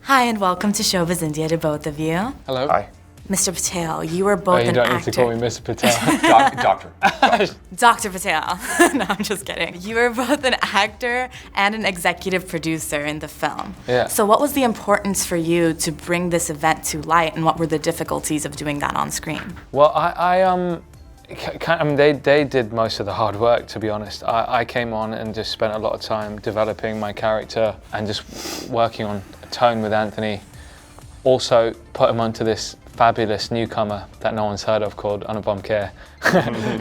Hi and welcome to Showbiz India to both of you. Hello. Hi. Mr. Patel, you were both You an don't actor. need to call me Mr. Patel. Doctor. Dr. Patel. No, I'm just kidding. You were both an actor and an executive producer in the film. Yeah. So what was the importance for you to bring this event to light, and what were the difficulties of doing that on screen? Well, I mean, they did most of the hard work, to be honest. I came on and just spent a lot of time developing my character and just working on tone with Anthony. Also put him onto this fabulous newcomer that no one's heard of called Anupam Kher.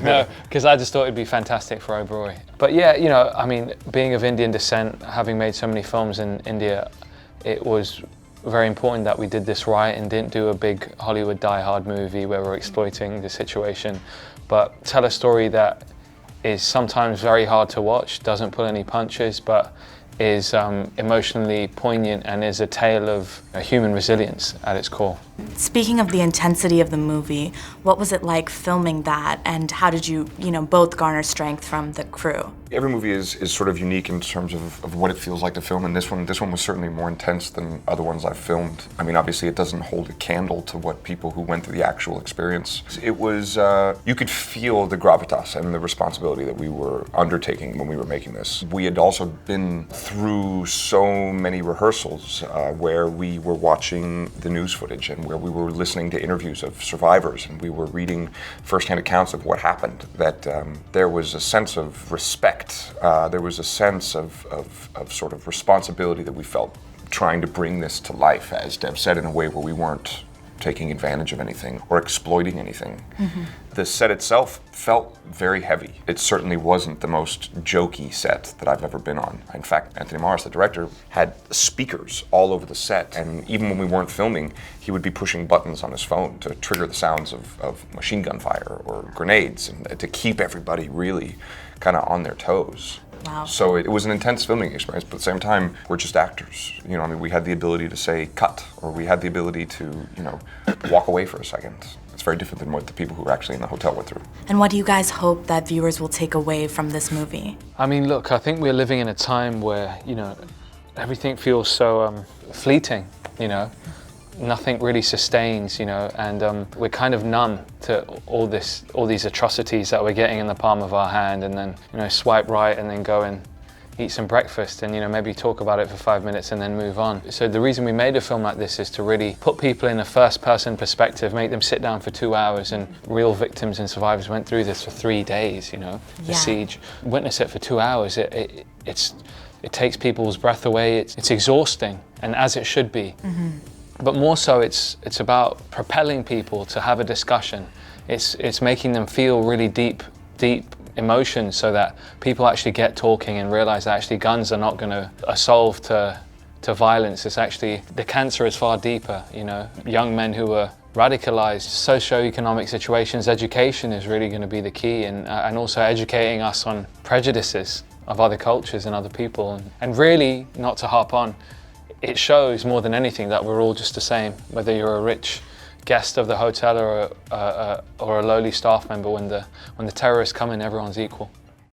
No, because I just thought it'd be fantastic for Oberoi. But yeah, you know, I mean, being of Indian descent, having made so many films in India, it was very important that we did this right and didn't do a big Hollywood die-hard movie where we're exploiting the situation, but tell a story that is sometimes very hard to watch, doesn't pull any punches, but is emotionally poignant and is a tale of human resilience at its core. Speaking of the intensity of the movie, what was it like filming that, and how did you, both garner strength from the crew? Every movie is sort of unique in terms of what it feels like to film, and this one was certainly more intense than other ones I've filmed. I mean, obviously it doesn't hold a candle to what people who went through the actual experience. It was, you could feel the gravitas and the responsibility that we were undertaking when we were making this. We had also been through so many rehearsals where we were watching the news footage and where we were listening to interviews of survivors and we were reading firsthand accounts of what happened, that there was a sense of respect, there was a sense of sort of responsibility that we felt trying to bring this to life, as Deb said, in a way where we weren't taking advantage of anything or exploiting anything. Mm-hmm. The set itself felt very heavy. It certainly wasn't the most jokey set that I've ever been on. In fact, Anthony Morris, the director, had speakers all over the set, and even when we weren't filming, he would be pushing buttons on his phone to trigger the sounds of machine gun fire or grenades, and to keep everybody really kind of on their toes. Wow. So it was an intense filming experience, but at the same time, we're just actors. You know, I mean, we had the ability to say cut, or we had the ability to, walk away for a second. It's very different than what the people who were actually in the hotel went through. And what do you guys hope that viewers will take away from this movie? I mean, look, I think we're living in a time where, everything feels so fleeting, Nothing really sustains, and we're kind of numb to all these atrocities that we're getting in the palm of our hand, and then, swipe right and then go and eat some breakfast and, maybe talk about it for 5 minutes and then move on. So the reason we made a film like this is to really put people in a first-person perspective, make them sit down for 2 hours, and real victims and survivors went through this for 3 days, the siege. Witness it for 2 hours, it takes people's breath away, it's exhausting, and as it should be. Mm-hmm. But more so, it's about propelling people to have a discussion. It's making them feel really deep emotions so that people actually get talking and realize that actually guns are not going to solve to violence. It's actually, the cancer is far deeper, Young men who are radicalized, socioeconomic situations, education is really going to be the key, and also educating us on prejudices of other cultures and other people. And really, not to harp on, it shows more than anything that we're all just the same, whether you're a rich guest of the hotel or a lowly staff member. When the terrorists come in, everyone's equal.